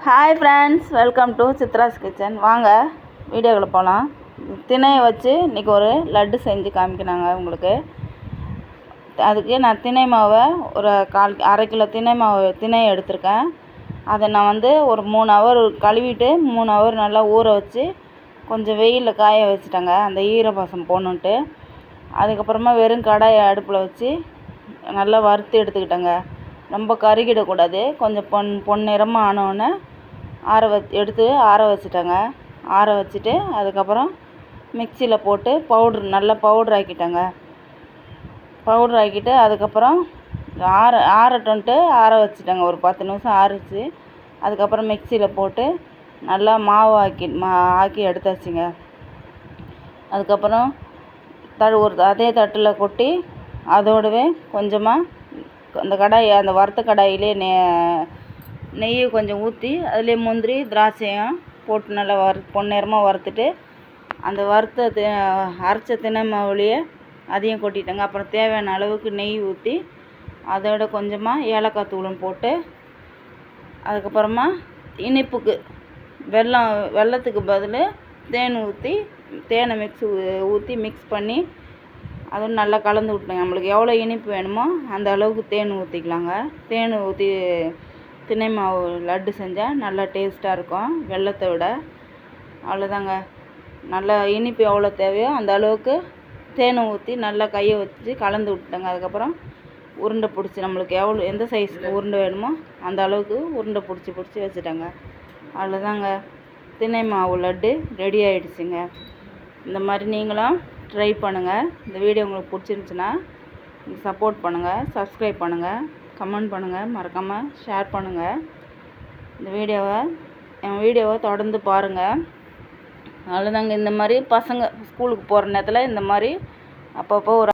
Hi friends, welcome to Chitra's kitchen. வாங்க வீடியோக்குள்ள போகலாம். திணையை வச்சு இன்றைக்கி ஒரு லட்டு செஞ்சு காமிக்கினாங்க உங்களுக்கு. அதுக்கு நான் திணை மாவை ஒரு அரை கிலோ திணை எடுத்திருக்கேன். அதை நான் ஒரு 3 ஹவர் கழுவிட்டு 3 ஹவர் நல்லா ஊற வச்சு கொஞ்சம் வெயிலில் காய வச்சுட்டேங்க, அந்த ஈரப்பசம் போகணுன்ட்டு. அதுக்கப்புறமா வெறும் கடாயை அடுப்பில் வச்சு நல்லா வறுத்து எடுத்துக்கிட்டேங்க. ரொம்ப கருகிடக்கூடாது. கொஞ்சம் பொன்னிறமாக ஆனோடனே எடுத்து ஆற வச்சுட்டேங்க. ஆற வச்சுட்டு அதுக்கப்புறம் மிக்சியில் போட்டு நல்லா பவுட்ரு ஆக்கிட்டேங்க. பவுட்ரு ஆக்கிட்டு அதுக்கப்புறம் ஆறட்டுன்ட்டு ஆற வச்சுட்டேங்க. ஒரு 10 நிமிஷம் ஆறிச்சு. அதுக்கப்புறம் மிக்சியில் போட்டு நல்லா மாவு ஆக்கி எடுத்தாச்சுங்க. அதுக்கப்புறம் அதே தட்டில் கொட்டி அதோடவே கொஞ்சமாக அந்த வறுத்த கடாயிலே நெய் கொஞ்சம் ஊற்றி அதிலே முந்திரி திராட்சையும் போட்டு நல்லா பொன்னிறமாக வறுத்துட்டு அந்த அரைச்ச திணை மாவுலேயே அதையும் கொட்டிட்டேங்க. அப்புறம் தேவையான அளவுக்கு நெய் ஊற்றி அதோட கொஞ்சமாக ஏலக்காய் தூளும் போட்டு அதுக்கப்புறமா இனிப்புக்கு வெல்லத்துக்கு பதில் தேன் ஊற்றி தேனை மிக்ஸ் பண்ணி அதுவும் நல்லா கலந்து விட்டேங்க. நம்மளுக்கு எவ்வளோ இனிப்பு வேணுமோ அந்த அளவுக்கு தேன் ஊற்றிக்கலாங்க. தேன் ஊற்றி திணை மாவு லட்டு செஞ்சால் நல்லா டேஸ்ட்டாக இருக்கும் வெல்லத்தை விட. அவ்வளோதாங்க. நல்லா இனிப்பு எவ்வளோ தேவையோ அந்த அளவுக்கு தேனை ஊற்றி நல்லா கையை வச்சு கலந்து விட்டுட்டேங்க. அதுக்கப்புறம் உருண்டை பிடிச்சி நம்மளுக்கு எந்த சைஸுக்கு உருண்டை வேணுமோ அந்த அளவுக்கு உருண்டை பிடிச்சி வச்சுட்டேங்க. அவ்வளோதாங்க, திணை மாவு லட்டு ரெடி ஆகிடுச்சுங்க. இந்த மாதிரி நீங்களும் ட்ரை பண்ணுங்கள். இந்த வீடியோ உங்களுக்கு பிடிச்சிருந்துச்சுன்னா சப்போர்ட் பண்ணுங்கள், சப்ஸ்கிரைப் பண்ணுங்கள், கமெண்ட் பண்ணுங்கள், மறக்காமல் ஷேர் பண்ணுங்கள். என் வீடியோவை தொடர்ந்து பாருங்கள். அவ்வளோதாங்க. இந்த மாதிரி பசங்க ஸ்கூலுக்கு போகிற நேரத்தில் இந்த மாதிரி அப்பப்போ ஒரு